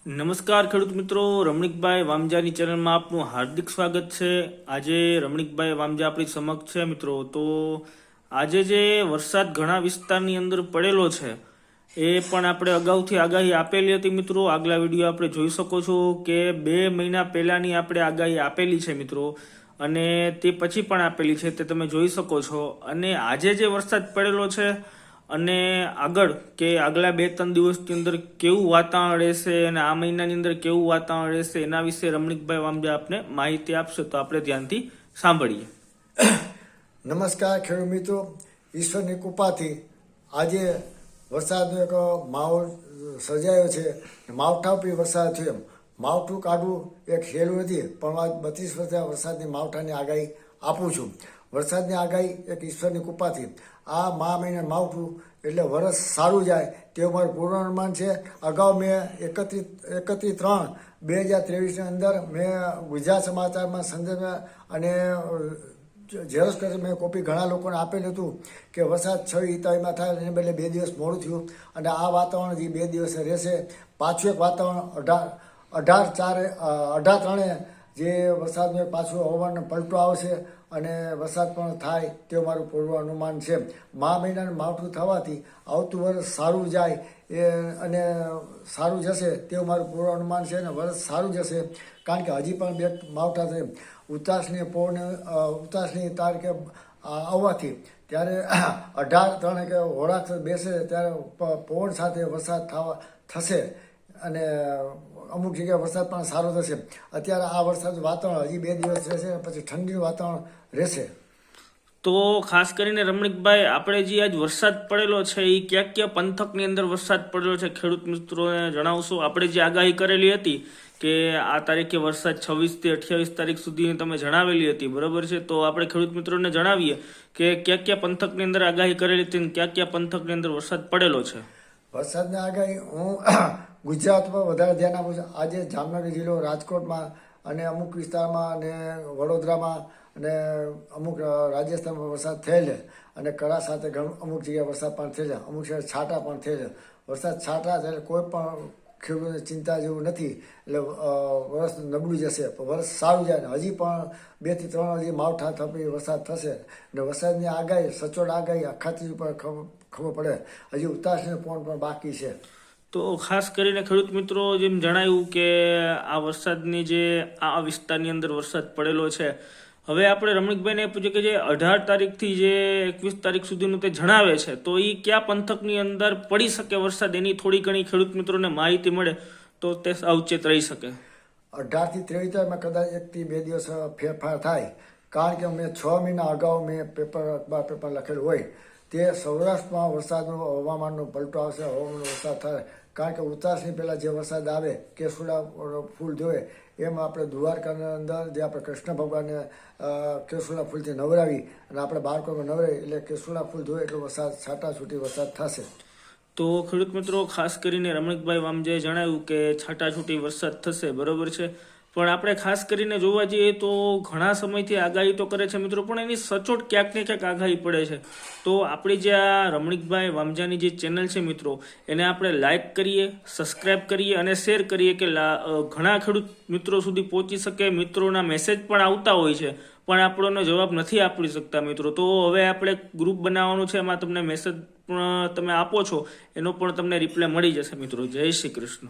નમસ્કાર ખેડૂત મિત્રો, રમણીકભાઈ વામજાની ચેનલમાં આપનું હાર્દિક સ્વાગત છે। આજે રમણીકભાઈ વામજા આપણી સમક્ષ છે મિત્રો। તો આજે જે વરસાદ ઘણા વિસ્તારની અંદર પડેલો છે એ પણ આપણે અગાઉથી આગાહી આપેલી હતી મિત્રો। આગલા વિડીયો આપણે જોઈ શકો છો કે 2 મહિના પહેલાની આપણે આગાહી આપેલી છે મિત્રો, અને તે પછી પણ આપેલી છે, તે તમે જોઈ શકો છો। અને આજે જે વરસાદ પડેલો છે અને આગળ કે આગલા 2-3 દિવસની અંદર કેવું વાતાવરણ રહેશે અને આ મહિનાની અંદર કેવું વાતાવરણ રહેશે એના વિશે રમણીકભાઈ વામજા આપને માહિતી આપશે, તો આપણે ધ્યાનથી સાંભળીએ। નમસ્કાર ખેડૂત મિત્રો, ઈશ્વરની કૃપાથી આજે વરસાદનો એક માહોલ સર્જાયો છે। માવઠા ઉપર વરસાદ થયો। માવઠું કાઢવું એક સહેલું નથી, પણ આજ 32 વર્ષે વરસાદની માવઠાની આગાહી આપું છું। વરસાદની આગાહી એક ઈશ્વરની કૃપાથી આ મહિના માવઠું એટલે વરસ સારું જાય તેવું મારું પૂર્વાનુમાન છે। અગાઉ મેં 31/3/2023ની અંદર મેં ગુજરાત સમાચારમાં સંદર્ભ અને ઝેરોક્ષ કરી મેં કોપી ઘણા લોકોને આપેલું હતું કે વરસાદ 6 તારીખમાં થાય, એને બદલે 2 દિવસ મોડું થયું અને આ વાતાવરણ જે 2 દિવસે રહેશે। પાછું એક વાતાવરણ 18/3 જે વરસાદનું પાછું હવામાનનો પલટો આવશે અને વરસાદ પણ થાય તેવું મારું પૂર્વ અનુમાન છે। મહિનાનું માવઠું થવાથી આવતું વર્ષ સારું જાય અને સારું જશે તેવું મારું પૂર્વ અનુમાન છે અને વર્ષ સારું જશે, કારણ કે હજી પણ 2 માવઠા છે। ઉતાસની તારીખે આવવાથી ત્યારે 18/3 કે હોળાક્ષર બેસે ત્યારે પવન સાથે વરસાદ થશે અને અમુક જગ્યાએ વરસાદ પણ સારો થશે। અત્યારે આ વરસાદનું વાતાવરણ હજી 2 દિવસ રહેશે, પછી ઠંડીનું વાતાવરણ રહેશે। તો ખાસ કરીને રમણીકભાઈ, આપણે જે આજ વરસાદ પડેલો છે એ કયા પંથકની અંદર વરસાદ પડેલો છે ખેડૂત મિત્રોને જણાવશો? આપણે જે આગાહી કરેલી હતી કે આ તારીખે વરસાદ 26 થી 28 તારીખ સુધીની તમે જણાવેલી હતી, બરોબર છે? તો આપણે ખેડૂત મિત્રોને જણાવીએ કે કયા પંથકની અંદર આગાહી કરેલી હતી અને કયા પંથકની અંદર વરસાદ પડેલો છે। વરસાદની આગાહી હું ગુજરાત પર વધારે ધ્યાન આપું છું। આજે જામનગર જિલ્લો, રાજકોટમાં અને અમુક વિસ્તારમાં અને વડોદરામાં અને અમુક રાજસ્થાનમાં વરસાદ થયેલો અને કરા સાથે અમુક જગ્યાએ વરસાદ પણ થયેલો, અમુક જગ્યાએ છાંટા પણ થયેલો। વરસાદ છાંટા એટલે કોઈ પણ ખેડૂતને ચિંતા જેવું નથી, એટલે વરસ નબળું જશે પણ વરસ સારું જાય। હજી પણ 2 થી 3 હજી માવઠા થપી વરસાદ થશે અને વરસાદની આગાહી સચોટ આગાહી અખાત્રી પર ખબર પડે। હજી ઉતાસની પોણ પણ બાકી છે। તો ખાસ કરીને ખેડૂત મિત્રો, જેમ જણાવ્યું કે આ વરસાદની જે આ વિસ્તારની અંદર વરસાદ પડેલો છે, હવે આપણે રમણીકભાઈને પૂછ્યું કે જે 18 તારીખથી જે 21 તારીખ સુધીનું તે જણાવે છે, તો એ કયા પંથકની અંદર પડી શકે વરસાદ, એની થોડી ઘણી ખેડૂત મિત્રોને માહિતી મળે તો તે સાવચેત રહી શકે। 18 થી 23 તારીખમાં કદાચ 1 થી 2 દિવસ ફેરફાર થાય, કારણ કે મેં 6 મહિના અગાઉ મેં અખબાર પેપર લખેલું હોય તે સૌરાષ્ટ્રમાં વરસાદનો હવામાનનો પલટો આવશે, હવામાનનો વરસાદ થાય, કારણ કે ઉતાસની પહેલાં જે વરસાદ આવે કેસુડા ફૂલ જોઈએ એમ આપણે દ્વારકાની અંદર જે આપણે કૃષ્ણ ભગવાનને કેસુડા ફૂલથી નવરાવી અને આપણે બાળકોને નવરાવી એટલે કેસુડા ફૂલ ધોવે એટલો વરસાદ છાંટાછૂટી વરસાદ થશે। તો ખેડૂત મિત્રો, ખાસ કરીને રમણીકભાઈ વામજાએ જણાવ્યું કે છાંટાછૂટી વરસાદ થશે, બરોબર છે? પણ આપણે ખાસ કરીને જોવા જઈએ તો ઘણા સમયથી આગાહી તો કરે છે મિત્રો, પણ એની સચોટ ક્યાંક ને ક્યાંક આગાહી પડે છે। તો આપણી જે આ રમણીકભાઈ વામજાની જે ચેનલ છે મિત્રો, એને આપણે લાઇક કરીએ, સબસ્ક્રાઈબ કરીએ અને શેર કરીએ કે ઘણા ખેડૂત મિત્રો સુધી પહોંચી શકે। મિત્રોના મેસેજ પણ આવતા હોય છે પણ આપણને જવાબ નથી આપી શકતા મિત્રો। તો હવે આપણે ગ્રુપ બનાવવાનું છે, એમાં તમને મેસેજ પણ તમે આપો છો એનો પણ તમને રિપ્લાય મળી જશે મિત્રો। જય શ્રી કૃષ્ણ।